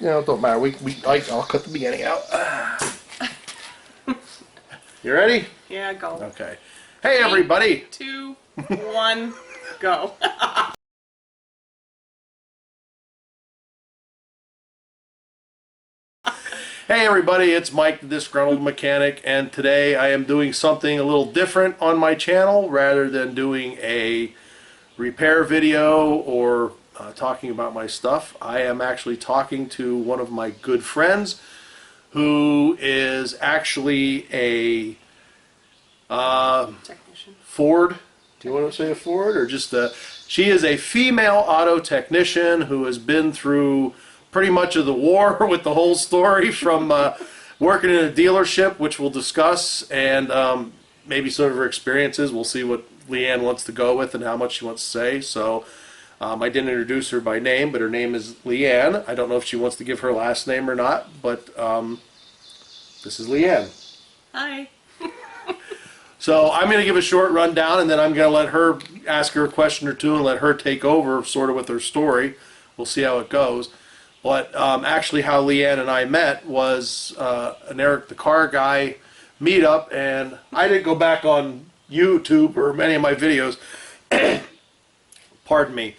it don't matter. I'll cut the beginning out. You ready? Yeah, go. Okay. Hey, everybody. 3, 2, 1, go. Hey, everybody. It's Mike, the Disgruntled Mechanic, and today I am doing something a little different on my channel. Rather than doing a repair video or talking about my stuff, I am actually talking to one of my good friends who is actually a Technician. Ford. Do you want to say a Ford or just a? She is a female auto technician who has been through pretty much of the war with the whole story from working in a dealership, which we'll discuss, and maybe some of her experiences. We'll see what Leanne wants to go with and how much she wants to say. So I didn't introduce her by name, but her name is Leanne. I don't know if she wants to give her last name or not, but this is Leanne. Hi. So I'm going to give a short rundown, and then I'm going to let her ask her a question or two and let her take over sort of with her story. We'll see how it goes. But actually how Leanne and I met was an Eric the Car Guy meetup, and I didn't go back on YouTube or many of my videos. Pardon me.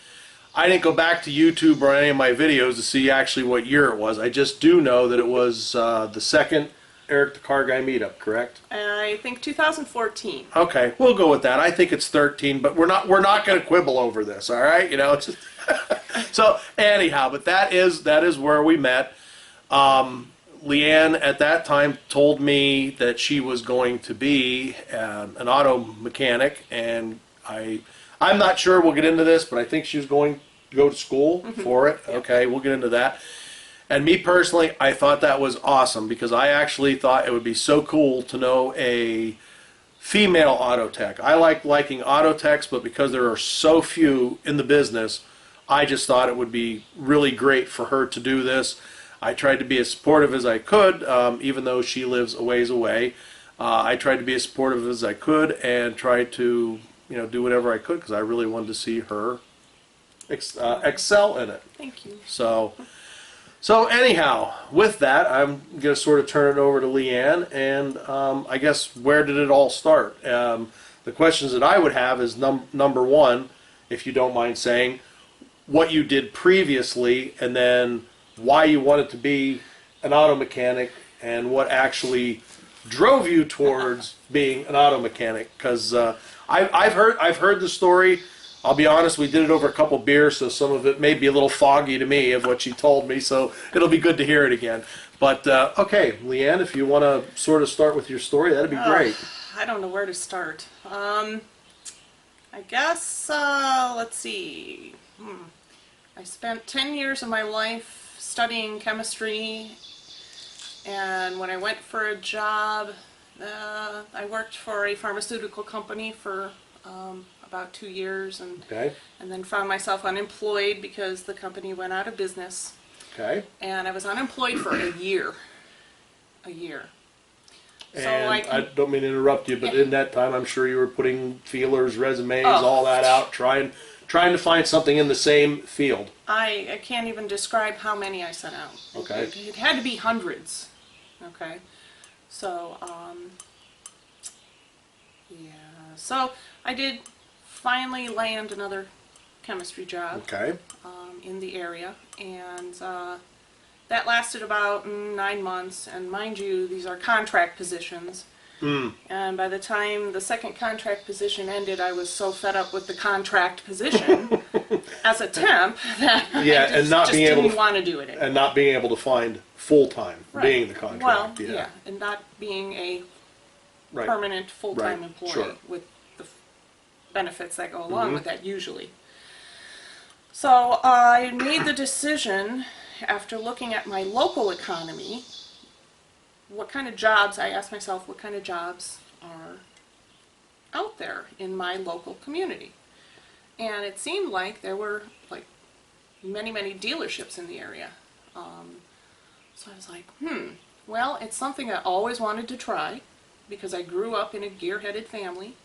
I didn't go back to YouTube or any of my videos to see actually what year it was. I just do know that it was the second Eric the Car Guy meetup, correct? I think 2014. Okay, we'll go with that. I think it's 13, but we're not going to quibble over this, all right? You know, it's just so anyhow. But that is where we met. Leanne at that time told me that she was going to be an auto mechanic, and I'm not sure. We'll get into this, but I think she was going to go to school for it. Okay, we'll get into that. And me personally, I thought that was awesome because I actually thought it would be so cool to know a female auto tech. I like liking auto techs, but because there are so few in the business, I just thought it would be really great for her to do this. I tried to be as supportive as I could, even though she lives a ways away. I tried to be as supportive as I could and tried to, do whatever I could because I really wanted to see her excel in it. Thank you. So anyhow, with that, I'm going to sort of turn it over to Leanne, and I guess where did it all start? The questions that I would have is number one, if you don't mind saying, what you did previously, and then why you wanted to be an auto mechanic, and what actually drove you towards being an auto mechanic. Because I've heard the story. I'll be honest, we did it over a couple beers, so some of it may be a little foggy to me of what she told me, so it'll be good to hear it again. But, okay, Leanne, if you want to sort of start with your story, that'd be great. I don't know where to start. I guess, let's see. I spent 10 years of my life studying chemistry, and when I went for a job, I worked for a pharmaceutical company for about 2 years, and then found myself unemployed because the company went out of business. Okay. And I was unemployed for a year. And so I don't mean to interrupt you, but in that time, I'm sure you were putting feelers, resumes, all that out, trying to find something in the same field. I can't even describe how many I sent out. Okay. It had to be hundreds. Okay. So, yeah. So I did finally land another chemistry job. Okay. In the area, and that lasted about 9 months, and mind you, these are contract positions. And by the time the second contract position ended, I was so fed up with the contract position as a temp that I just didn't want to do it anymore. And not being able to find full-time, being the contract. Well, yeah, and not being a permanent full-time employee with the benefits that go along with that usually. So I made the decision, after looking at my local economy, I asked myself what kind of jobs are out there in my local community. And it seemed like there were like many dealerships in the area. So I was like, well, it's something I always wanted to try because I grew up in a gearheaded family,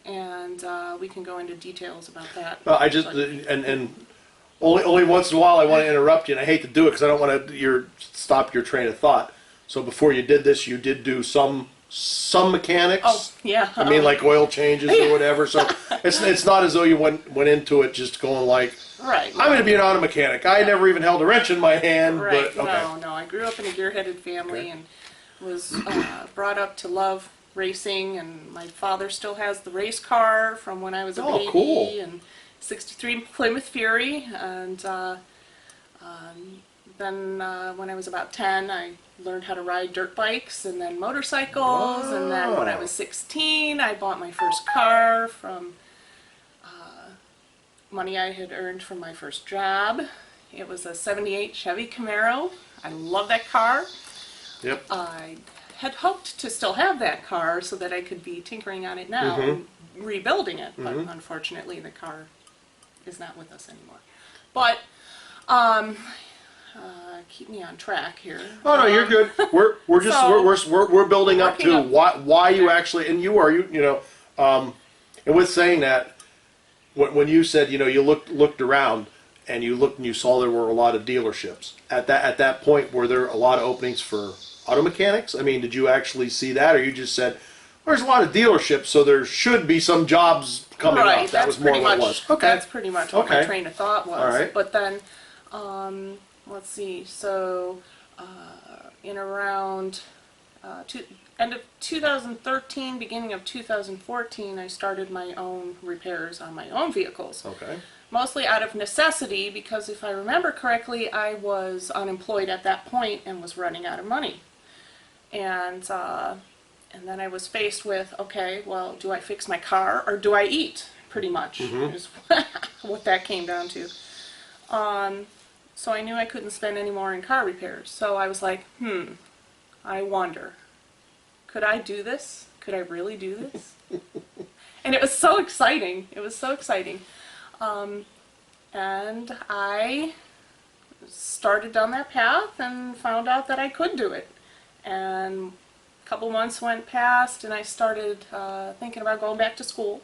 and we can go into details about that. Well, and only once in a while I want to interrupt you, and I hate to do it because I don't want to stop your train of thought. So before you did this, you did do some mechanics. Oh, yeah. I mean, like oil changes or whatever. So it's not as though you went into it just going like, Right. I'm going to be an auto mechanic. I never even held a wrench in my hand. Right. But, okay. No. I grew up in a gearheaded family Okay. and was brought up to love racing. And my father still has the race car from when I was a baby. Cool. And '63 Plymouth Fury. And then when I was about 10, I learned how to ride dirt bikes and then motorcycles. And then when I was 16, I bought my first car from money I had earned from my first job. It was a '78 Chevy Camaro. I love that car. Yep. I had hoped to still have that car so that I could be tinkering on it now and rebuilding it, but unfortunately the car is not with us anymore. But keep me on track here. Oh no, you're good. We're just So, we're building up working to up. why you actually, and you know, and with saying that, when you said, you know, you looked around and you saw there were a lot of dealerships at that point, were there a lot of openings for auto mechanics? I mean, did you actually see that, or you just said, well, there's a lot of dealerships, so there should be some jobs coming Right, up? That was more pretty what it much, was. Okay. That's pretty much what my Okay. train of thought was. All right. But then, let's see, so in around end of 2013, beginning of 2014, I started my own repairs on my own vehicles. Okay. Mostly out of necessity, because if I remember correctly, I was unemployed at that point and was running out of money. And then I was faced with, okay, well, do I fix my car or do I eat? Pretty much is what that came down to. So I knew I couldn't spend any more in car repairs. So I was like, I wonder, could I do this? Could I really do this? And it was so exciting. It was so exciting. And I started down that path and found out that I could do it. And a couple months went past and I started thinking about going back to school.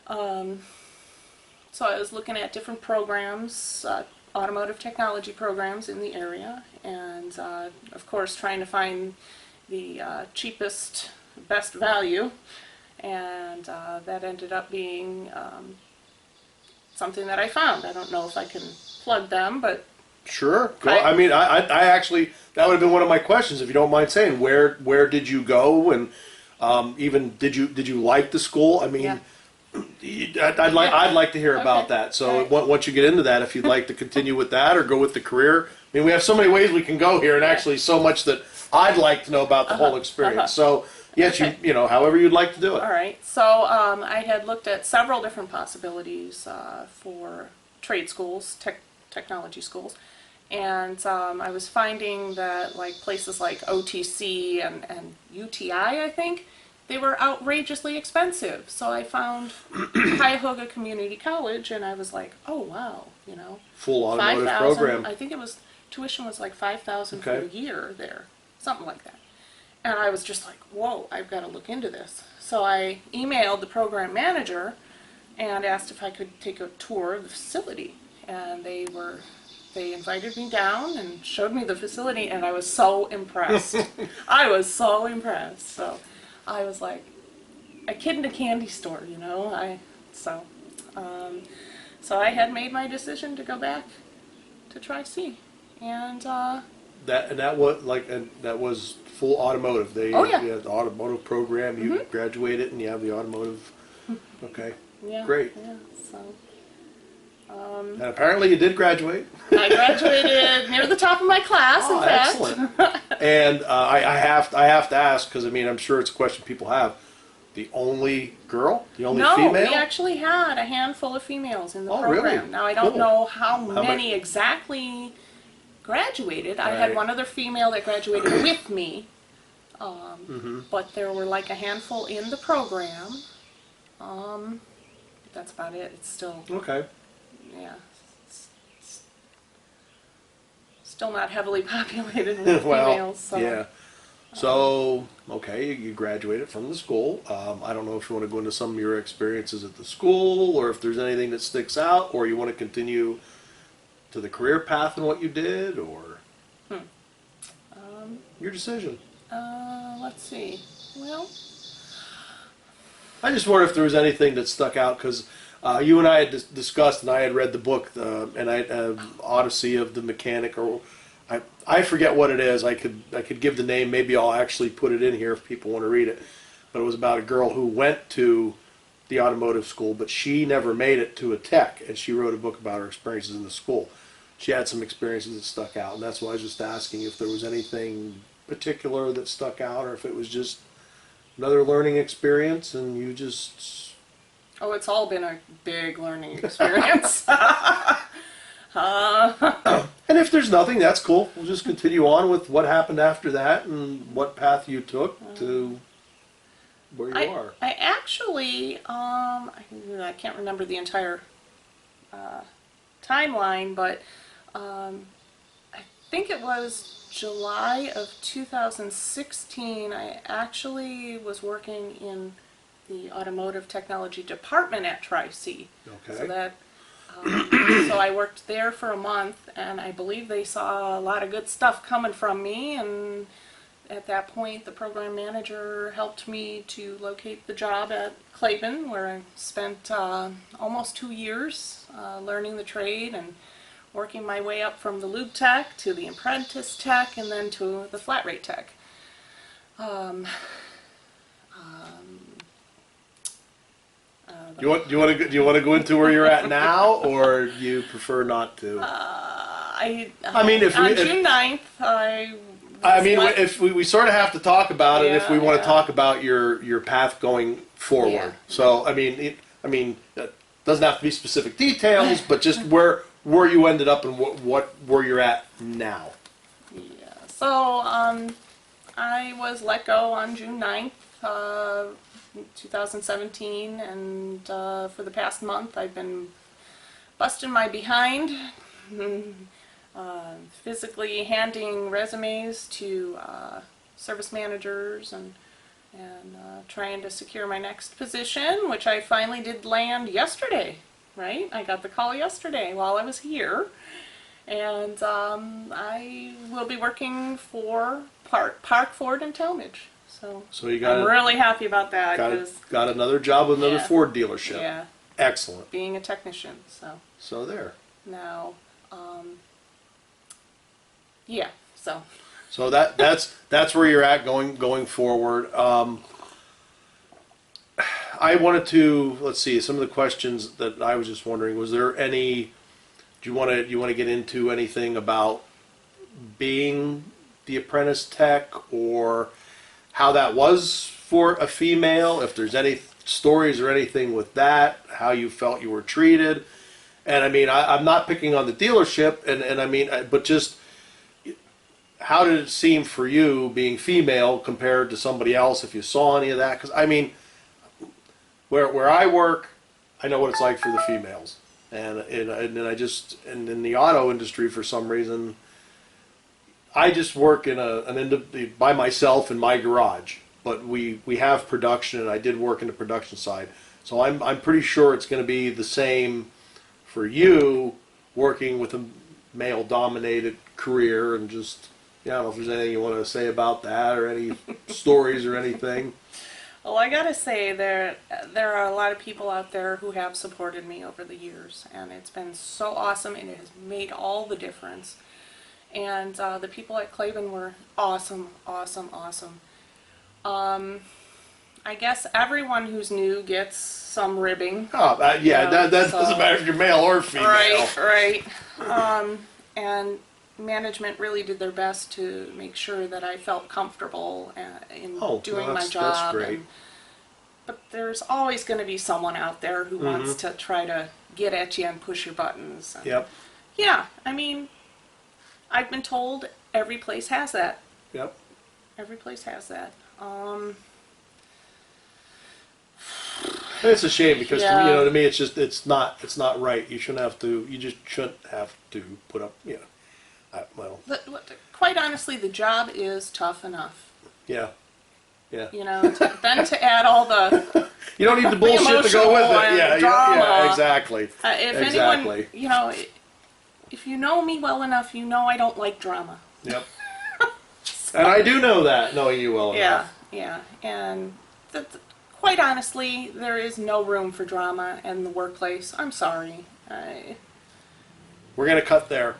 So I was looking at different programs, automotive technology programs in the area, and of course trying to find the cheapest, best value, and that ended up being something that I found. I don't know if I can plug them, but Sure. Go. Okay. I mean, I actually, that would have been one of my questions, if you don't mind saying. Where did you go, and even did you like the school? I mean, I'd like to hear about Okay. that. So All right. once you get into that, if you'd like to continue with that or go with the career, I mean, we have so many ways we can go here, and actually so much that I'd like to know about the whole experience. So yes, Okay. you know, however you'd like to do it. all right. So I had looked at several different possibilities for trade schools, technology schools, and I was finding that like places like OTC and UTI, I think, they were outrageously expensive. So I found Cuyahoga Community College, and I was like, oh wow, you know, Full automotive 5,000. program. I think it was tuition was like 5,000 for Okay. a year there, something like that. And I was just like, whoa, I've got to look into this. So I emailed the program manager and asked if I could take a tour of the facility. And they invited me down and showed me the facility, and I was so impressed. I was so impressed. So I was like a kid in a candy store, you know. So I had made my decision to go back to Tri-C, and That was full automotive. They Oh, yeah. had the automotive program. You graduated and you have the automotive. Okay. yeah, Great. Yeah, so And apparently you did graduate. I graduated near the top of my class. Oh, in fact, excellent. And I have to ask, because I mean I'm sure it's a question people have. The only girl, the only no, female. we actually had a handful of females in the Oh, program. really? Now I don't Cool. know how many? many exactly graduated. I had Right. one other female that graduated with me, but there were like a handful in the program. That's about it. It's still, Okay. yeah, still not heavily populated with Well, females. So. yeah. So, okay, you graduated from the school. I don't know if you want to go into some of your experiences at the school, or if there's anything that sticks out, or you want to continue to the career path and what you did, or your decision? Let's see. Well, I just wonder if there was anything that stuck out, because you and I had discussed, and I had read the book, and I Odyssey of the Mechanic, or I forget what it is. I could give the name. Maybe I'll actually put it in here if people want to read it. But it was about a girl who went to the automotive school, but she never made it to a tech, and she wrote a book about her experiences in the school. She had some experiences that stuck out, and that's why I was just asking if there was anything particular that stuck out, or if it was just another learning experience, and you just... Oh, it's all been a big learning experience. And if there's nothing, that's cool. We'll just continue on with what happened after that and what path you took to where you are. I actually, I can't remember the entire timeline, but I think it was July of 2016. I actually was working in the automotive technology department at Tri-C. Okay. So that, so I worked there for a month, and I believe they saw a lot of good stuff coming from me, and at that point the program manager helped me to locate the job at Claiborne, where I spent almost 2 years learning the trade and working my way up from the lube tech to the apprentice tech and then to the flat rate tech. Do you want to go into where you're at now, or do you prefer not to? I mean, on June 9th, if we sort of have to talk about it, if we want to Yeah. talk about your path going forward. Yeah. So it doesn't have to be specific details, but just where you ended up and where you're at now. Yeah. So I was let go on June 9th, 2017, and for the past month I've been busting my behind, physically handing resumes to service managers and trying to secure my next position, which I finally did land yesterday. Right? I got the call yesterday while I was here, and I will be working for Park Ford and Talmadge. So you got I'm really happy about that. got another job with another Yeah. Ford dealership. Yeah, Excellent. being a technician. So there. Now, yeah. So that's where you're at going forward. I wanted to, let's see, some of the questions that I was just wondering, was there any, do you want to get into anything about being the apprentice tech, or how that was for a female, if there's any stories or anything with that, how you felt you were treated? And I mean, I'm not picking on the dealership, and I mean, but just how did it seem for you being female compared to somebody else, if you saw any of that? Because I mean, where I work, I know what it's like for the females, and in the auto industry, for some reason, I just work in by myself in my garage. But we have production, and I did work in the production side, so I'm pretty sure it's going to be the same for you working with a male-dominated career. And just, I don't know if there's anything you want to say about that, or any stories or anything. Well, I gotta say, there are a lot of people out there who have supported me over the years, and it's been so awesome, and it has made all the difference. And the people at Claiborne were awesome, awesome, awesome. I guess everyone who's new gets some ribbing. Oh, yeah, that doesn't matter if you're male or female. Right. And management really did their best to make sure that I felt comfortable in doing my job. That's great. But there's always going to be someone out there who wants to try to get at you and push your buttons. And Yep. yeah, I mean, I've been told every place has that. Yep. Every place has that. It's a shame, because Yeah. to me, it's not right. You just shouldn't have to put up, Quite honestly, the job is tough enough. yeah. Then to add all the You don't need the bullshit to go with it. emotional Yeah, drama. yeah, exactly. if Exactly. anyone, if you know me well enough, you know I don't like drama. Yep. And I do know that, knowing you well enough. Yeah, and quite honestly, there is no room for drama in the workplace. I'm sorry. We're going to cut there.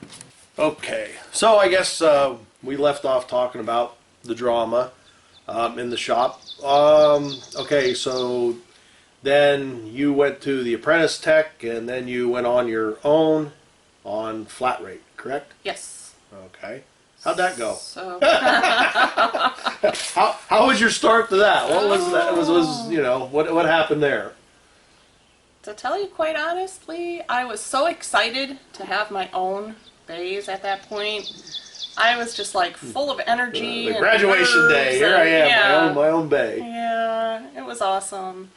Okay, so I guess we left off talking about the drama in the shop. Okay, so then you went to the apprentice tech, and then you went on your own on flat rate, correct? Yes. Okay. How'd that go? So How was your start to that? What was that? Was you know, what happened there? to tell you quite honestly, I was so excited to have my own bays at that point. I was just like full of energy. The and graduation nerves day. Here and- I am, yeah. my own bay. Yeah, it was awesome.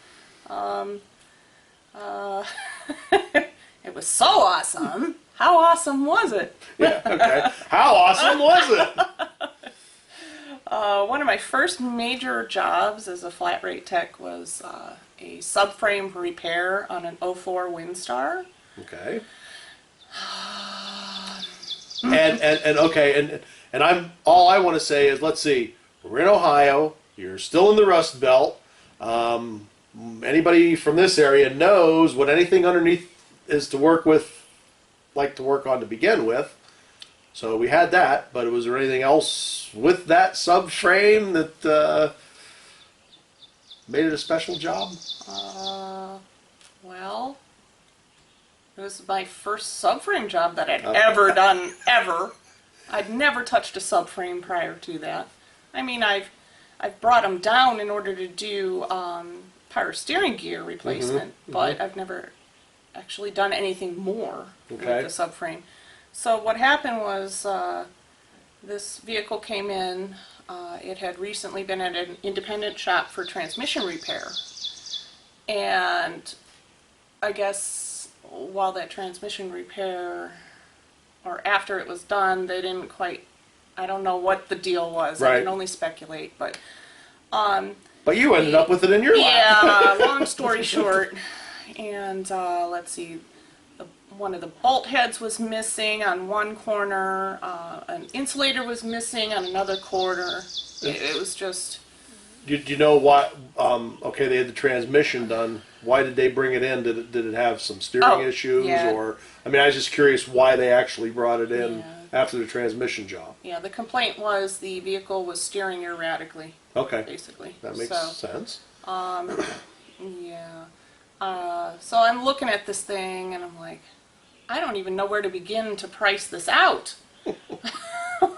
It was so awesome. How awesome was it? Yeah. Okay. How awesome was it? One of my first major jobs as a flat rate tech was a subframe repair on an '04 Windstar. Okay. And okay, and I'm all I want to say is, let's see, we're in Ohio. You're still in the Rust Belt. Anybody from this area knows what anything underneath is to work with, like to work on to begin with. So we had that, but was there anything else with that subframe that made it a special job? Well, it was my first subframe job that I'd ever done, ever. I'd never touched a subframe prior to that. I mean, I've brought them down in order to do power steering gear replacement, but I've never actually done anything more with the subframe. So what happened was this vehicle came in. It had recently been at an independent shop for transmission repair. And I guess while that transmission repair, or after it was done, they didn't quite, I don't know what the deal was. I can only speculate, but... but you ended up with it in your lap. Yeah, long story short. And let's see, one of the bolt heads was missing on one corner, an insulator was missing on another corner. It was just... Do you know why? Okay, they had the transmission done. Why did they bring it in? Did it have some steering issues? Yeah. Or I mean, I was just curious why they actually brought it in after the transmission job. Yeah, the complaint was the vehicle was steering erratically. Okay, Basically. that makes sense. Yeah. So I'm looking at this thing and I'm like, I don't even know where to begin to price this out.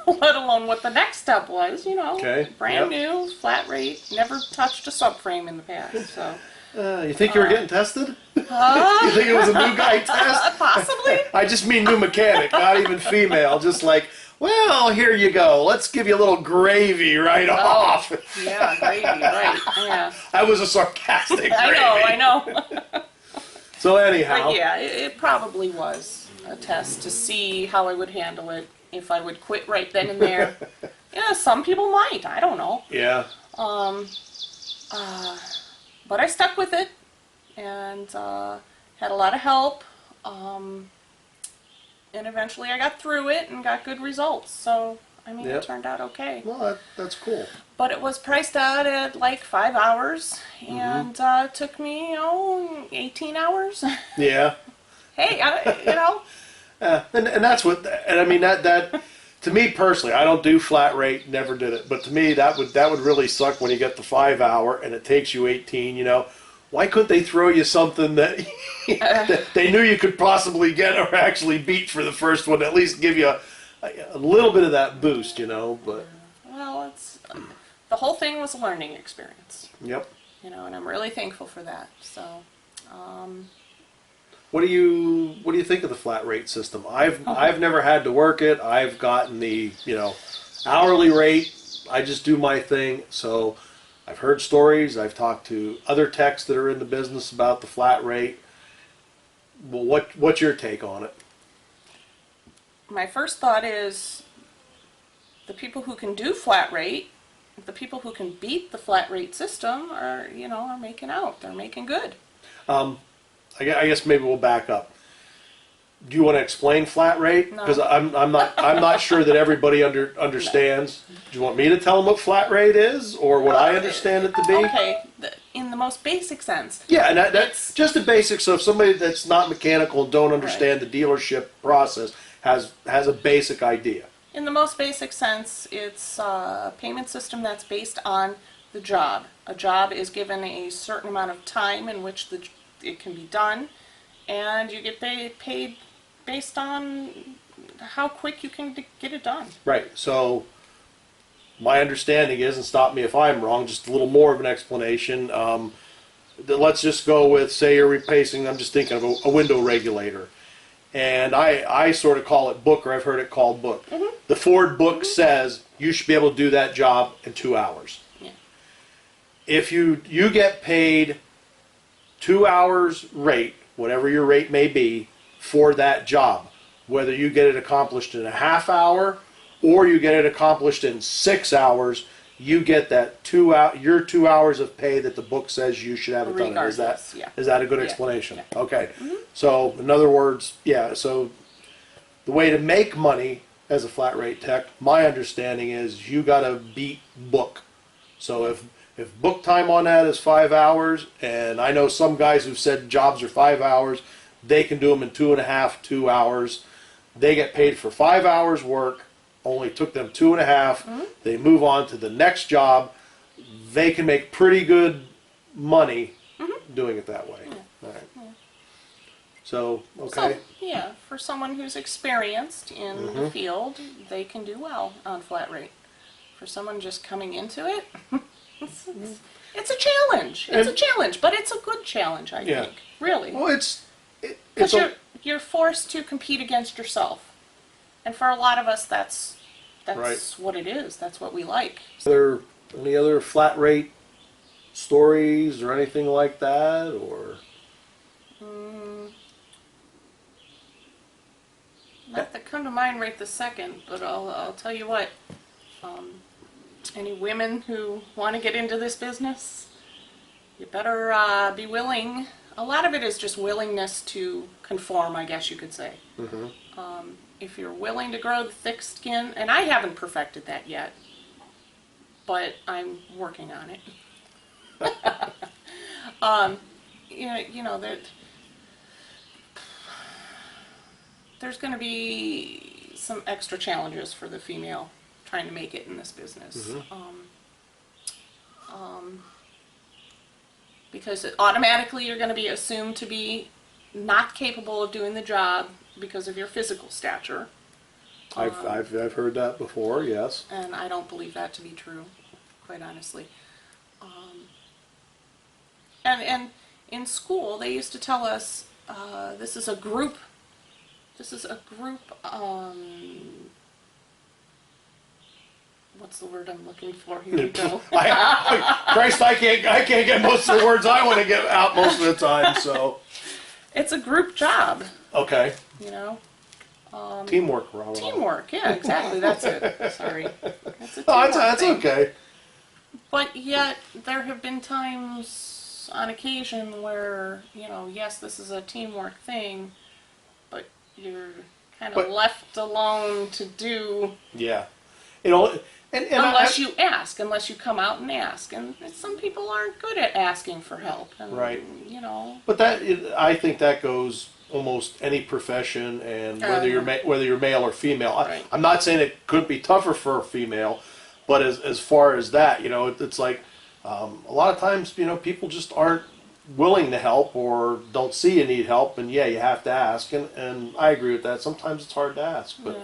Let alone what the next step was, you know. Okay. Brand new, flat rate, never touched a subframe in the past, so. You think you were getting tested? You think it was a new guy test? Possibly. I just mean new mechanic, not even female. Just like, well, here you go. Let's give you a little gravy right off. Yeah, gravy, right, yeah. That was a sarcastic gravy. I know. So anyhow. But yeah, it probably was a test to see how I would handle it, if I would quit right then and there. Yeah, some people might, I don't know. Yeah. But I stuck with it and had a lot of help. And eventually I got through it and got good results. So, I mean, it turned out okay. Well, that's cool. But it was priced out at like 5 hours and it took me, 18 hours. Yeah. Hey, you know. And that's what, and I mean, that to me personally, I don't do flat rate, never did it. But to me, that would really suck when you get the 5 hour and it takes you 18, you know. Why couldn't they throw you something that, that they knew you could possibly get or actually beat for the first one? At least give you a little bit of that boost, you know. But well, the whole thing was a learning experience. Yep. You know, and I'm really thankful for that. So. What do you think of the flat rate system? I've never had to work it. I've gotten the hourly rate. I just do my thing. So I've heard stories. I've talked to other techs that are in the business about the flat rate. Well, what's your take on it? My first thought is the people who can do flat rate, the people who can beat the flat rate system are making out. They're making good. I guess maybe we'll back up. Do you want to explain flat rate? No. Because I'm not sure that everybody understands. Do you want me to tell them what flat rate is, or what I understand it to be? Okay, in the most basic sense. Yeah, and that's It's- just the basics. So if somebody that's not mechanical and don't understand the dealership process has a basic idea. In the most basic sense, it's a payment system that's based on the job. A job is given a certain amount of time in which it can be done, and you get paid based on how quick you can get it done. Right. So my understanding is, and stop me if I'm wrong, just a little more of an explanation. Let's just go with, say you're replacing, I'm just thinking of a window regulator. And I sort of call it book, or I've heard it called book. The Ford book says you should be able to do that job in 2 hours. Yeah. If you get paid 2 hours rate, whatever your rate may be, for that job, whether you get it accomplished in a half hour or you get it accomplished in 6 hours, you get that your 2 hours of pay that the book says you should have it done in. Regardless, yeah. Is that a good Yeah, explanation? yeah. Okay. So in other words, yeah, so the way to make money as a flat rate tech, my understanding is you got to beat book. So if book time on that is 5 hours, and I know some guys who've said jobs are 5 hours, they can do them in 2.5, 2 hours. They get paid for 5 hours work, only took them 2.5. They move on to the next job. They can make pretty good money doing it that way. All right. So, okay. So, yeah, for someone who's experienced in the field, they can do well on flat rate. For someone just coming into it, it's a challenge. It's a challenge, but it's a good challenge, I think. Really. Well, it's Because you're forced to compete against yourself. And for a lot of us, that's Right. what it is. That's what we like. Any other flat rate stories or anything like that, or? Not that come to mind right this second, but I'll tell you what. Any women who want to get into this business, you better be willing. A lot of it is just willingness to conform, I guess you could say. If you're willing to grow the thick skin, and I haven't perfected that yet, but I'm working on it. You know that there's going to be some extra challenges for the female trying to make it in this business. Because automatically you're going to be assumed to be not capable of doing the job because of your physical stature. I've heard that before, yes. And I don't believe that to be true, quite honestly. And in school, they used to tell us this is a group. What's the word I'm looking for? Here we go. Christ, I can't get most of the words I want to get out most of the time. So It's a group job, okay, you know. teamwork, Ron. Teamwork, yeah, exactly. That's it. Sorry, that's a teamwork Oh, that's thing. okay. But yet, there have been times on occasion where, yes, this is a teamwork thing, but you're kind of left alone to do Yeah, unless you ask, unless you come out and ask. And some people aren't good at asking for help. And, Right. But I think that goes almost any profession, and whether you're male or female. Right. I'm not saying it couldn't be tougher for a female, but as far as that, it's like a lot of times, people just aren't willing to help or don't see you need help, and yeah, you have to ask, and I agree with that. Sometimes it's hard to ask, but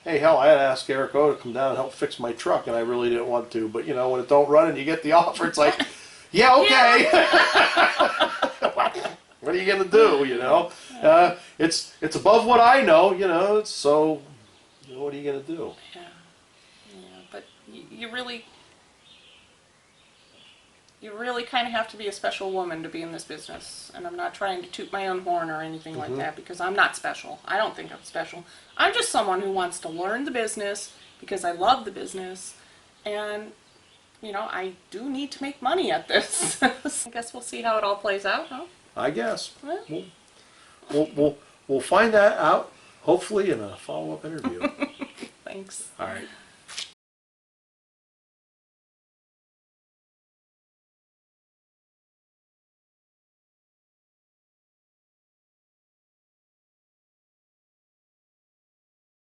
hey, hell, I had to ask Eric O to come down and help fix my truck, and I really didn't want to, but when it don't run and you get the offer, it's like, yeah, okay. What are you gonna do? It's above what I know. So what are you gonna do? Yeah, but you really kind of have to be a special woman to be in this business. And I'm not trying to toot my own horn or anything like that, because I'm not special. I don't think I'm special. I'm just someone who wants to learn the business because I love the business, and I do need to make money at this. I guess we'll see how it all plays out, huh? I guess Well, we'll we'll find that out hopefully in a follow-up interview. Thanks. All right.